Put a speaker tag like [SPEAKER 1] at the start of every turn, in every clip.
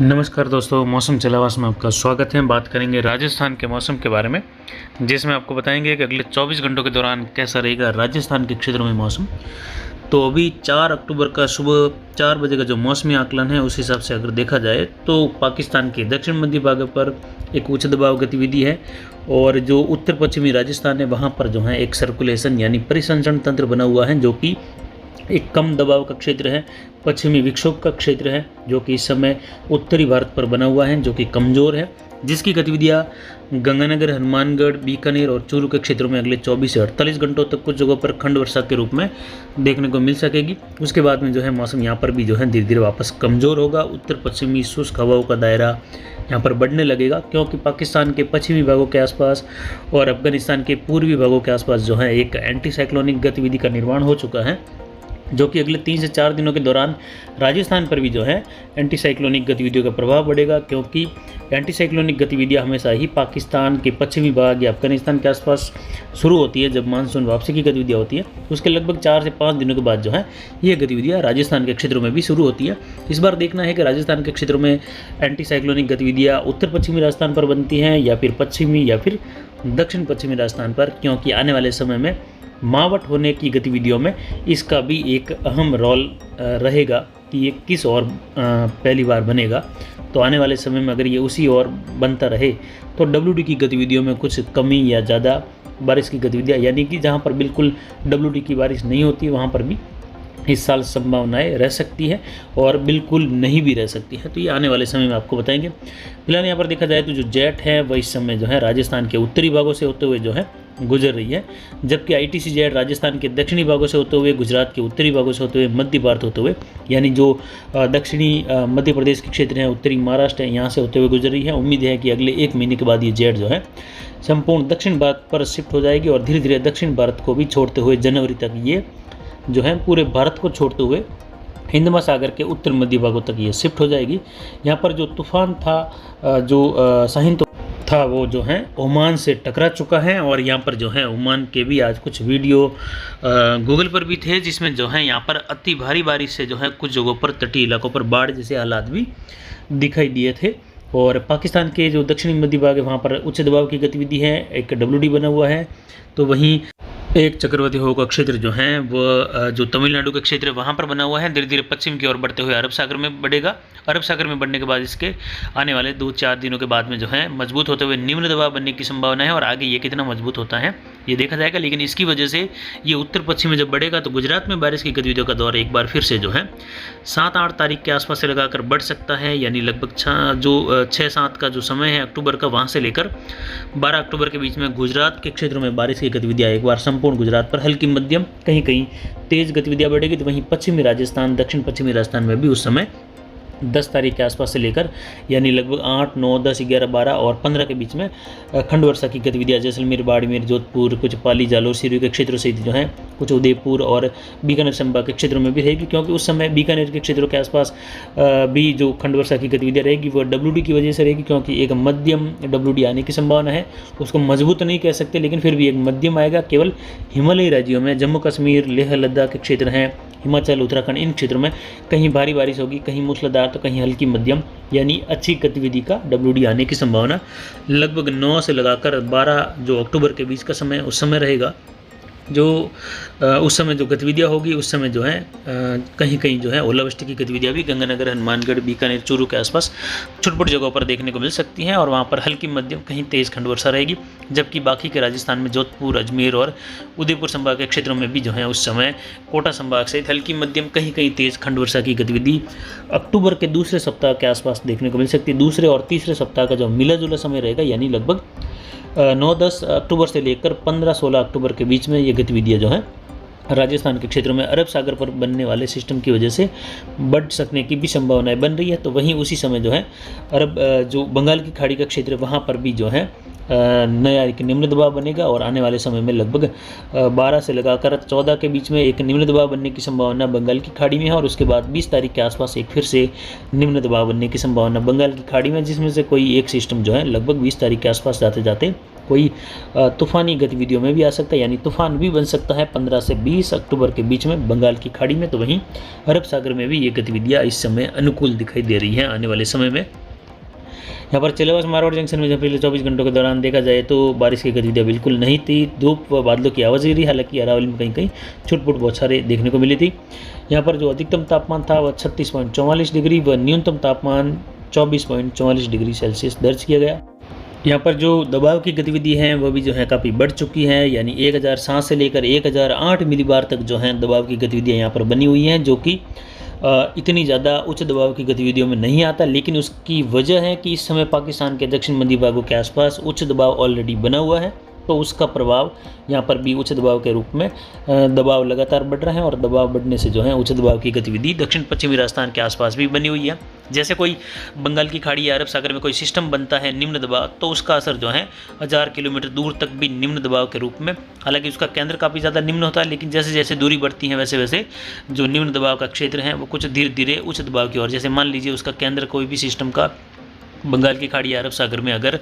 [SPEAKER 1] नमस्कार दोस्तों, मौसम चलावास में आपका स्वागत है। बात करेंगे राजस्थान के मौसम के बारे में, जिसमें आपको बताएंगे कि अगले 24 घंटों के दौरान कैसा रहेगा राजस्थान के क्षेत्रों में मौसम। तो अभी 4 अक्टूबर का सुबह 4 बजे का जो मौसमी आकलन है, उस हिसाब से अगर देखा जाए तो पाकिस्तान के दक्षिण मध्य भाग पर एक उच्च दबाव गतिविधि है और जो उत्तर पश्चिमी राजस्थान है वहाँ पर जो है एक सर्कुलेशन यानी परिसंचरण तंत्र बना हुआ है, जो कि एक कम दबाव का क्षेत्र है, पश्चिमी विक्षोभ का क्षेत्र है, जो कि इस समय उत्तरी भारत पर बना हुआ है, जो कि कमज़ोर है, जिसकी गतिविधियाँ गंगानगर, हनुमानगढ़, बीकानेर और चूरू के क्षेत्रों में अगले 24 से 48 घंटों तक कुछ जगहों पर खंड वर्षा के रूप में देखने को मिल सकेगी। उसके बाद में जो है मौसम यहाँ पर भी जो है धीरे धीरे वापस कमज़ोर होगा। उत्तर पश्चिमी शुष्क हवाओं का दायरा यहाँ पर बढ़ने लगेगा, क्योंकि पाकिस्तान के पश्चिमी भागों के आसपास और अफगानिस्तान के पूर्वी भागों के आसपास जो है एक एंटी साइक्लोनिक गतिविधि का निर्माण हो चुका है, जो कि अगले 3 से 4 दिनों के दौरान राजस्थान पर भी जो है एंटी साइक्लोनिक गतिविधियों का प्रभाव बढ़ेगा, क्योंकि एंटी साइक्लोनिक गतिविधियां हमेशा ही पाकिस्तान के पश्चिमी भाग या अफगानिस्तान के आसपास शुरू होती है जब मानसून वापसी की गतिविधियां होती है। उसके लगभग 4 से 5 दिनों के बाद जो है ये गतिविधियाँ राजस्थान के क्षेत्रों में भी शुरू होती है। इस बार देखना है कि राजस्थान के क्षेत्रों में एंटी साइक्लोनिक गतिविधियाँ उत्तर पश्चिमी राजस्थान पर बनती हैं या फिर पश्चिमी या फिर दक्षिण पश्चिमी राजस्थान पर, क्योंकि आने वाले समय में मावट होने की गतिविधियों में इसका भी एक अहम रोल रहेगा कि ये किस ओर पहली बार बनेगा। तो आने वाले समय में अगर ये उसी ओर बनता रहे तो WD की गतिविधियों में कुछ कमी या ज़्यादा बारिश की गतिविधियाँ, यानी कि जहाँ पर बिल्कुल WD की बारिश नहीं होती वहाँ पर भी इस साल संभावनाएं रह सकती है और बिल्कुल नहीं भी रह सकती है। तो ये आने वाले समय में आपको बताएंगे। फिलहाल यहाँ पर देखा जाए तो जो जेट है वह इस समय जो है राजस्थान के उत्तरी भागों से होते हुए जो है गुजर रही है, जबकि ITC जेट राजस्थान के दक्षिणी भागों से होते हुए, गुजरात के उत्तरी भागों से होते हुए, मध्य भारत होते हुए, यानी जो दक्षिणी मध्य प्रदेश के क्षेत्र हैं, उत्तरी महाराष्ट्र है, यहाँ से होते हुए गुजर रही है। उम्मीद है कि अगले 1 महीने के बाद ये जेट जो है संपूर्ण दक्षिण भारत पर शिफ्ट हो जाएगी और धीरे धीरे दक्षिण भारत को भी छोड़ते हुए जनवरी तक ये जो है पूरे भारत को छोड़ते हुए हिंद महासागर के उत्तर मध्य भागों तक ये शिफ्ट हो जाएगी। यहाँ पर जो तूफान था, जो शाहीन था, वो जो है ओमान से टकरा चुका है और यहाँ पर जो है ओमान के भी आज कुछ वीडियो गूगल पर भी थे, जिसमें जो है यहाँ पर अति भारी बारिश से जो है कुछ जगहों पर तटीय इलाकों पर बाढ़ जैसे हालात भी दिखाई दिए थे। और पाकिस्तान के जो दक्षिणी मध्य भाग है वहाँ पर उच्च दबाव की गतिविधि है, एक WD बना हुआ है। तो वहीं एक चक्रवाती हवा का क्षेत्र जो है वह जो तमिलनाडु का क्षेत्र है वहाँ पर बना हुआ है, धीरे धीरे पश्चिम की ओर बढ़ते हुए अरब सागर में बढ़ेगा। अरब सागर में बढ़ने के बाद इसके आने वाले 2-4 दिनों के बाद में जो है मजबूत होते हुए निम्न दबाव बनने की संभावना है और आगे ये कितना मजबूत होता है ये देखा जाएगा। लेकिन इसकी वजह से ये उत्तर पश्चिम में जब बढ़ेगा तो गुजरात में बारिश की गतिविधियों का दौर एक बार फिर से जो है 7-8 तारीख के आसपास से लगाकर बढ़ सकता है, यानी लगभग 6-7 का जो समय है अक्टूबर का, वहाँ से लेकर 12 अक्टूबर के बीच में गुजरात के क्षेत्रों में बारिश की गतिविधियाँ एक बार संपूर्ण गुजरात पर हल्की मध्यम कहीं कहीं तेज गतिविधियाँ बढ़ेगी। तो वहीं पश्चिमी राजस्थान, दक्षिण पश्चिमी राजस्थान में भी उस समय 10 तारीख के आसपास से लेकर यानी लगभग 8, 9, 10, 11, 12 और 15 के बीच में खंड वर्षा की गतिविधियाँ जैसलमेर, बाड़मेर, जोधपुर, कुछ पाली, जालोर, सिरोही के क्षेत्रों से जो है कुछ उदयपुर और बीकानेर संभाग के क्षेत्रों में भी रहेगी, क्योंकि उस समय बीकानेर के क्षेत्रों के आसपास भी जो खंड वर्षा की गतिविधियाँ रहेगी वो WD की वजह से रहेगी, क्योंकि एक मध्यम WD आने की संभावना है। उसको मजबूत नहीं कह सकते, लेकिन फिर भी एक मध्यम आएगा। केवल हिमालयी राज्यों में, जम्मू कश्मीर, लेह लद्दाख के क्षेत्र हैं, हिमाचल, उत्तराखंड, इन क्षेत्रों में कहीं भारी बारिश होगी, कहीं मूसलाधार तो कहीं हल्की मध्यम, यानी अच्छी गतिविधि का WD आने की संभावना लगभग 9 से लगाकर 12 जो अक्टूबर के बीच का समय उस समय रहेगा। जो उस समय जो गतिविधियाँ होगी उस समय जो है कहीं कहीं जो है ओलावृष्टि की गतिविधियाँ भी गंगानगर, हनुमानगढ़, बीकानेर, चूरू के आसपास छोटी-छोटी जगहों पर देखने को मिल सकती हैं और वहाँ पर हल्की मध्यम कहीं तेज़ खंड वर्षा रहेगी। जबकि बाकी के राजस्थान में जोधपुर, अजमेर और उदयपुर संभाग के क्षेत्रों में भी जो है उस समय कोटा संभाग सहित हल्की मध्यम कहीं कहीं तेज़ खंड वर्षा की गतिविधि अक्टूबर के दूसरे सप्ताह के आसपास देखने को मिल सकती है। दूसरे और तीसरे सप्ताह का जो मिला जुला समय रहेगा, यानी लगभग 9-10 अक्टूबर से लेकर 15-16 अक्टूबर के बीच में ये गतिविधियाँ जो हैं राजस्थान के क्षेत्रों में अरब सागर पर बनने वाले सिस्टम की वजह से बढ़ सकने की भी संभावनाएं बन रही है। तो वहीं उसी समय जो है जो बंगाल की खाड़ी का क्षेत्र वहाँ पर भी जो है नया एक निम्न दबाव बनेगा और आने वाले समय में लगभग 12 से लगाकर 14 के बीच में एक निम्न दबाव बनने की संभावना बंगाल की खाड़ी में है और उसके बाद 20 तारीख के आसपास एक फिर से निम्न दबाव बनने की संभावना बंगाल की खाड़ी में, जिसमें से कोई एक सिस्टम जो है लगभग 20 तारीख के आसपास जाते जाते कोई तूफ़ानी गतिविधियों में भी आ सकता है, यानी तूफ़ान भी बन सकता है 15 से 20 अक्टूबर के बीच में बंगाल की खाड़ी में। तो वहीं अरब सागर में भी ये गतिविधियाँ इस समय अनुकूल दिखाई दे रही हैं आने वाले समय में। यहाँ पर चिलवास मारवाड़ जंक्शन में जब पिछले 24 घंटों के दौरान देखा जाए तो बारिश की गतिविधियाँ बिल्कुल नहीं थी। धूप व बादलों की आवाज़ रही, हालांकि अरावली में कहीं कहीं छुटपुट बौछारें देखने को मिली थी। यहाँ पर जो अधिकतम तापमान था वह 36.44 डिग्री व न्यूनतम तापमान 24.44 डिग्री सेल्सियस दर्ज किया गया। यहाँ पर जो दबाव की गतिविधि है वह भी जो है काफ़ी बढ़ चुकी है, यानी 1007 से लेकर 1008 मिलीबार तक जो है दबाव की गतिविधियाँ यहाँ पर बनी हुई हैं, जो कि इतनी ज़्यादा उच्च दबाव की गतिविधियों में नहीं आता। लेकिन उसकी वजह है कि इस समय पाकिस्तान के दक्षिण मध्य भागों के आसपास उच्च दबाव ऑलरेडी बना हुआ है, तो उसका प्रभाव यहाँ पर भी उच्च दबाव के रूप में दबाव लगातार बढ़ रहा है। और दबाव बढ़ने से जो है उच्च दबाव की गतिविधि दक्षिण पश्चिमी राजस्थान के आसपास भी बनी हुई है। जैसे कोई बंगाल की खाड़ी या अरब सागर में कोई सिस्टम बनता है निम्न दबाव, तो उसका असर जो है 1000 किलोमीटर दूर तक भी निम्न दबाव के रूप में, हालांकि उसका केंद्र काफ़ी ज़्यादा निम्न होता है, लेकिन जैसे जैसे दूरी बढ़ती है वैसे वैसे जो निम्न दबाव का क्षेत्र है वो कुछ धीरे धीरे उच्च दबाव की ओर, जैसे मान लीजिए उसका केंद्र कोई भी सिस्टम का बंगाल की खाड़ी या अरब सागर में अगर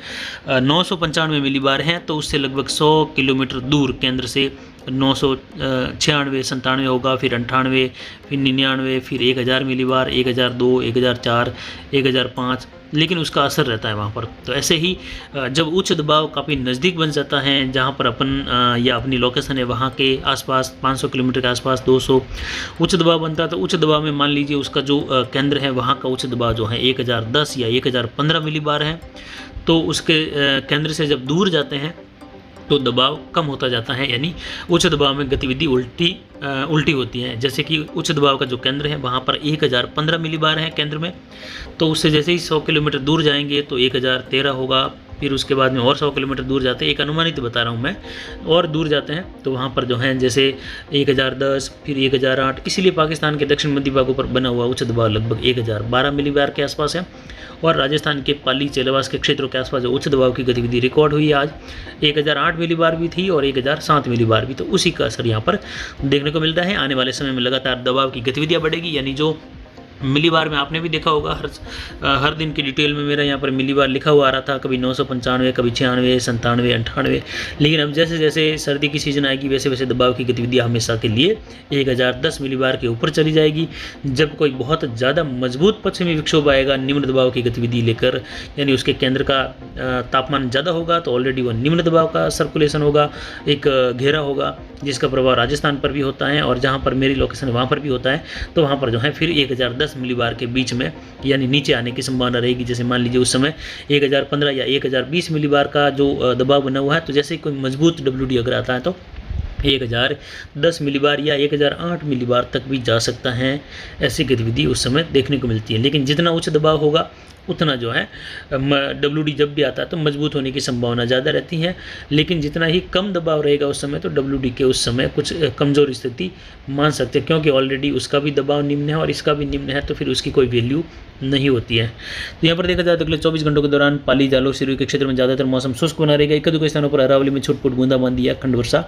[SPEAKER 1] 995 मिलीबार हैं, तो उससे लगभग 100 किलोमीटर दूर केंद्र से 996 97 होगा, फिर 98, फिर 99, फिर 1000 मिलीबार, 1002, 1004, 1005, लेकिन उसका असर रहता है वहाँ पर। तो ऐसे ही जब उच्च दबाव काफ़ी नज़दीक बन जाता है, जहाँ पर अपन या अपनी लोकेशन है वहाँ के आसपास 500 किलोमीटर के आसपास 200 उच्च दबाव बनता है, तो उच्च दबाव में मान लीजिए उसका जो केंद्र है वहाँ का उच्च दबाव जो है 1010 या 1015 मिलीबार है, तो उसके केंद्र से जब दूर जाते हैं तो दबाव कम होता जाता है, यानी उच्च दबाव में गतिविधि उल्टी होती है। जैसे कि उच्च दबाव का जो केंद्र है वहाँ पर 1015 मिलीबार है केंद्र में, तो उससे जैसे ही 100 किलोमीटर दूर जाएंगे तो 1013 होगा, फिर उसके बाद में और 100 किलोमीटर दूर जाते हैं, एक अनुमानित बता रहा हूँ मैं, और दूर जाते हैं तो वहाँ पर जो है जैसे 1010, फिर 1008, इसीलिए पाकिस्तान के दक्षिण मध्य भागों पर बना हुआ उच्च दबाव लगभग 1012 मिलीबार के आसपास है। और राजस्थान के पाली चेलावास के क्षेत्रों के आसपास जो उच्च दबाव की गतिविधि रिकॉर्ड हुई आज 1008 मिलीबार भी थी और 1007 मिलीबार भी, तो उसी का असर यहाँ पर देखने को मिलता है। आने वाले समय में लगातार दबाव की गतिविधियाँ बढ़ेगी, यानी जो मिलीबार में आपने भी देखा होगा हर दिन की डिटेल में मेरा यहाँ पर मिलीबार लिखा हुआ आ रहा था, कभी 995, कभी 96, 97, 98, लेकिन अब जैसे जैसे सर्दी की सीज़न आएगी वैसे वैसे दबाव की गतिविधियाँ हमेशा के लिए 1010 मिलीबार के ऊपर चली जाएगी। जब कोई बहुत ज़्यादा मजबूत पश्चिमी विक्षोभ आएगा निम्न दबाव की गतिविधि लेकर, यानी उसके केंद्र का तापमान ज़्यादा होगा, तो ऑलरेडी वो निम्न दबाव का सर्कुलेशन होगा, एक घेरा होगा जिसका प्रभाव राजस्थान पर भी होता है, और जहाँ पर मेरी लोकेशन है वहाँ पर भी होता है, तो वहाँ पर जो है फिर 1010 मिलीबार के बीच में यानी नीचे आने की संभावना रहेगी। जैसे मान लीजिए उस समय 1015 या 1020 मिलीबार का जो दबाव बना हुआ है, तो जैसे कोई मजबूत WD अगर आता है तो 1010 मिलीबार या 1008 मिलीबार तक भी जा सकता है। ऐसी गतिविधि उस समय देखने को मिलती है, लेकिन जितना उच्च दबाव होगा उतना जो है WD जब भी आता है तो मजबूत होने की संभावना ज़्यादा रहती है, लेकिन जितना ही कम दबाव रहेगा उस समय तो WD के उस समय कुछ कमज़ोर स्थिति मान सकते हैं, क्योंकि ऑलरेडी उसका भी दबाव निम्न है और इसका भी निम्न है, तो फिर उसकी कोई वैल्यू नहीं होती है। तो यहाँ पर देखा जाए तो अगले 24 घंटों के दौरान पाली, जालोर, सिरोही के क्षेत्र में ज़्यादातर मौसम शुष्क बना रहेगा। एक दो स्थानों पर अरावली में छुटपुट बूंदाबांदी या खंड वर्षा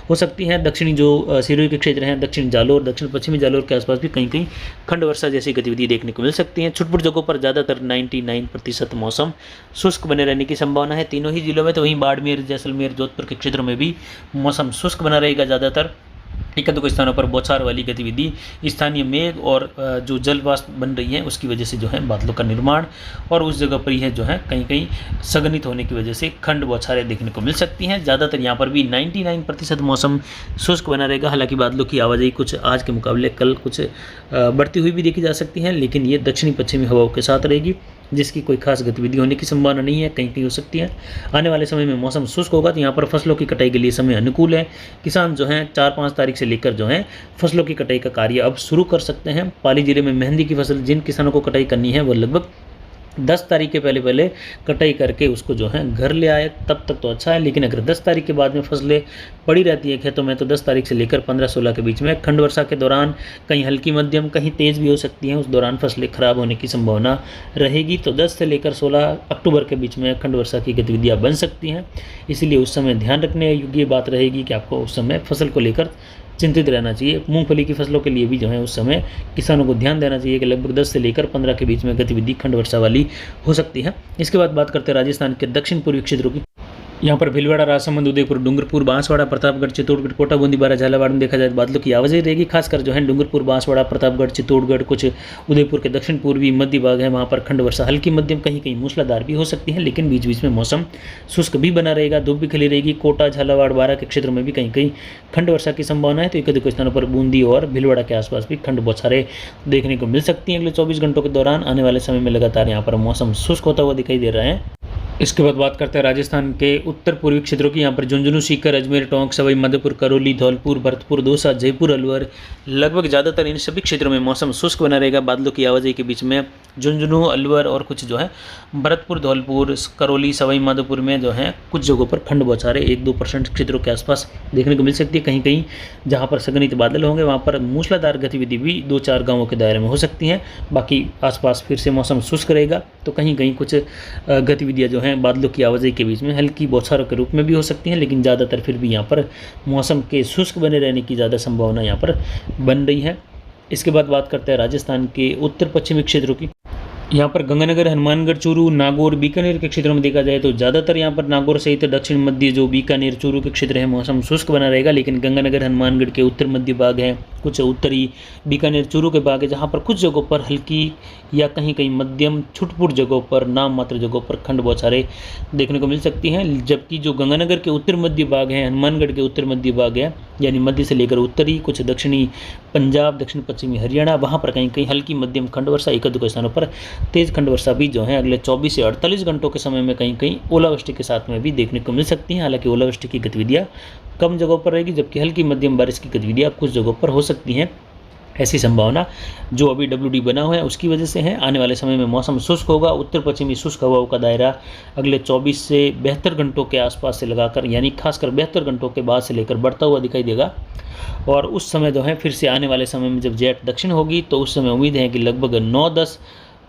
[SPEAKER 1] हो सकती है। दक्षिणी जो सिरोही के क्षेत्र हैं, दक्षिण जालोर, दक्षिण पश्चिमी जालोर के आसपास भी कहीं कहीं खंड वर्षा जैसी गतिविधि देखने को मिल सकती है। छुटपुट जगहों पर ज़्यादातर 99% मौसम शुष्क बने रहने की संभावना है तीनों ही जिलों में। तो वहीं बाड़मेर, जैसलमेर, जोधपुर के क्षेत्रों में भी मौसम शुष्क बना रहेगा ज़्यादातर। एक दो स्थानों पर बौछार वाली गतिविधि, स्थानीय मेघ और जो जलवाष्प बन रही है उसकी वजह से जो है बादलों का निर्माण, और उस जगह पर यह जो है कहीं कहीं संघनित होने की वजह से खंड बौछारें देखने को मिल सकती हैं। ज़्यादातर यहाँ पर भी 99% मौसम शुष्क बना रहेगा। हालांकि बादलों की आवाजाही कुछ आज के मुकाबले कल कुछ बढ़ती हुई भी देखी जा सकती है, लेकिन ये दक्षिणी पश्चिमी हवाओं के साथ रहेगी, जिसकी कोई खास गतिविधि होने की संभावना नहीं है, कहीं कहीं हो सकती है। आने वाले समय में मौसम शुष्क होगा, तो यहाँ पर फसलों की कटाई के लिए समय अनुकूल है। किसान जो हैं 4-5 तारीख से लेकर जो है फसलों की कटाई का कार्य अब शुरू कर सकते हैं। पाली जिले में मेहंदी की फसल जिन किसानों को कटाई करनी है वो लगभग 10 तारीख के पहले कटाई करके उसको जो है घर ले आए, तब तक तो अच्छा है। लेकिन अगर 10 तारीख के बाद में फसलें पड़ी रहती है खेतों में, तो 10 तारीख से लेकर 15-16 के बीच में खंड वर्षा के दौरान कहीं हल्की मध्यम कहीं तेज़ भी हो सकती हैं, उस दौरान फसलें खराब होने की संभावना रहेगी। तो 10 से लेकर 16 अक्टूबर के बीच में खंड वर्षा की गतिविधियाँ बन सकती हैं, इसलिए उस समय ध्यान रखने योग्य बात रहेगी कि आपको उस समय फसल को लेकर चिंतित रहना चाहिए। मूंगफली की फसलों के लिए भी जो है उस समय किसानों को ध्यान देना चाहिए कि लगभग 10 से लेकर 15 के बीच में गतिविधि खंड वर्षा वाली हो सकती है। इसके बाद बात करते हैं राजस्थान के दक्षिण पूर्वी क्षेत्रों की। यहाँ पर भीलवाड़ा, राजसमंद, उदयपुर, डूंगरपुर, बांसवाड़ा, प्रतापगढ़, चित्तौड़गढ़, कोटा, बूंदी, बारा, झालावाड़ में देखा जाए बादलों की आवाजाही रहेगी। खासकर जो है डूंगरपुर, बांसवाड़ा, प्रतापगढ़, चित्तौड़गढ़, कुछ उदयपुर के दक्षिण पूर्वी मध्य भाग है, वहाँ पर खंड वर्षा हल्की मध्यम कहीं कहीं मूसलाधार भी हो सकती है, लेकिन बीच बीच में मौसम शुष्क भी बना रहेगा, धूप भी खिली रहेगी। कोटा, झालावाड़, बारा के क्षेत्रों में भी कहीं कहीं खंड वर्षा की संभावना है। तो एक अधिक स्थानों पर बूंदी और भीलवाड़ा के आसपास भी खंड बौछारें देखने को मिल सकती हैं। अगले 24 घंटों के दौरान आने वाले समय में लगातार यहाँ पर मौसम शुष्क होता हुआ दिखाई दे रहा है। इसके बाद बात करते हैं राजस्थान के उत्तर पूर्वी क्षेत्रों की। यहाँ पर झुंझुनू, सीकर, अजमेर, टोंक, सवाई माधोपुर, करौली, धौलपुर, भरतपुर, दौसा, जयपुर, अलवर, लगभग ज़्यादातर इन सभी क्षेत्रों में मौसम शुष्क बना रहेगा। बादलों की आवाजाही के बीच में झुंझुनू, अलवर और कुछ जो है भरतपुर, धौलपुर, करौली, सवाई माधोपुर में जो है कुछ जगहों पर खंड बौछारें 1-2% क्षेत्रों के आसपास देखने को मिल सकती है। कहीं कहीं जहाँ पर संघनित बादल होंगे वहाँ पर मूसलाधार गतिविधि भी 2-4 गाँवों के दायरे में हो सकती हैं। बाकी आसपास फिर से मौसम शुष्क रहेगा। तो कहीं कहीं कुछ गतिविधियाँ जो हैं बादलों की आवाजाही के बीच में हल्की बौछारों के रूप में भी हो सकती हैं, लेकिन ज़्यादातर फिर भी यहाँ पर मौसम के शुष्क बने रहने की ज़्यादा संभावना यहाँ पर बन रही है। इसके बाद बात करते हैं राजस्थान के उत्तर पश्चिमी क्षेत्रों की। यहाँ पर गंगानगर, हनुमानगढ़, चूरू, नागौर, बीकानेर के क्षेत्रों में देखा जाए तो ज़्यादातर यहाँ पर नागौर सहित दक्षिण मध्य जो बीकानेर, चूरू के क्षेत्र है मौसम शुष्क बना रहेगा। लेकिन गंगानगर, हनुमानगढ़ के उत्तर मध्य भाग है, कुछ उत्तरी बीकानेर, चूरू के भाग है, जहाँ पर कुछ जगहों पर हल्की या कहीं कहीं मध्यम छुटपुट जगहों पर, नाम मात्र जगहों पर खंड बौछारें देखने को मिल सकती हैं। जबकि जो गंगानगर के उत्तर मध्य भाग है, हनुमानगढ़ के उत्तर मध्य भाग है, यानी मध्य से लेकर उत्तरी, कुछ दक्षिणी पंजाब, दक्षिण पश्चिमी हरियाणा, वहाँ पर कहीं कहीं हल्की मध्यम खंड वर्षा, एक दो स्थानों पर तेज खंड वर्षा भी जो है अगले 24 से 48 घंटों के समय में कहीं कहीं ओलावृष्टि के साथ में भी देखने को मिल सकती हैं। हालांकि ओलावृष्टि की गतिविधियाँ कम जगहों पर रहेगी, जबकि हल्की मध्यम बारिश की गतिविधियाँ कुछ जगहों पर हो सकती हैं। ऐसी संभावना जो अभी WD बना हुआ है उसकी वजह से है। आने वाले समय में मौसम शुष्क होगा। उत्तर पश्चिमी शुष्क हवाओं का दायरा अगले 24 से 72 घंटों के आसपास से लगाकर, यानी खासकर 72 घंटों के बाद से लेकर बढ़ता हुआ दिखाई देगा। और उस समय जो है फिर से आने वाले समय में जब जेट दक्षिण होगी तो उस समय उम्मीद है कि लगभग 9-10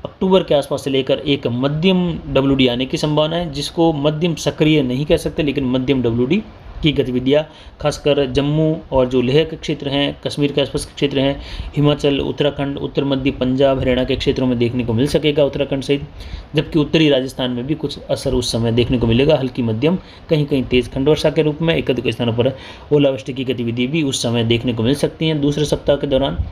[SPEAKER 1] अक्टूबर के आसपास से लेकर एक मध्यम WD आने की संभावना है, जिसको मध्यम सक्रिय नहीं कह सकते, लेकिन मध्यम WD की गतिविधियाँ खासकर जम्मू और जो लेह के क्षेत्र हैं, कश्मीर के आसपास के क्षेत्र हैं, हिमाचल, उत्तराखंड, उत्तर मध्य पंजाब, हरियाणा के क्षेत्रों में देखने को मिल सकेगा, उत्तराखंड सहित। जबकि उत्तरी राजस्थान में भी कुछ असर उस समय देखने को मिलेगा, हल्की मध्यम कहीं कहीं तेज खंड वर्षा के रूप में। एक अधिक स्थानों पर ओलावृष्टि की गतिविधि भी उस समय देखने को मिल सकती हैं दूसरे सप्ताह के दौरान।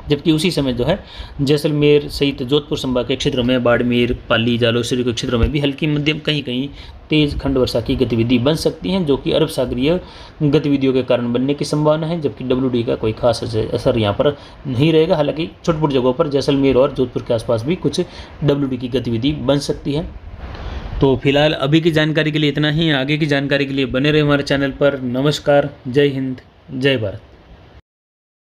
[SPEAKER 1] जबकि उसी समय जो है जैसलमेर सहित जोधपुर संभाग के क्षेत्रों में, बाड़मेर, पाली, जालौर के क्षेत्रों में भी हल्की मध्यम कहीं कहीं तेज खंड वर्षा की गतिविधि बन सकती हैं, जो कि अरब सागरीय गतिविधियों के कारण बनने की संभावना है। जबकि WD का कोई खास असर यहाँ पर नहीं रहेगा। हालांकि छोट जगहों पर जैसलमेर और जोधपुर के आसपास भी कुछ WD की गतिविधि बन सकती है। तो फिलहाल अभी की जानकारी के लिए इतना ही। आगे की जानकारी के लिए बने रहे हमारे चैनल पर। नमस्कार, जय हिंद, जय भारत।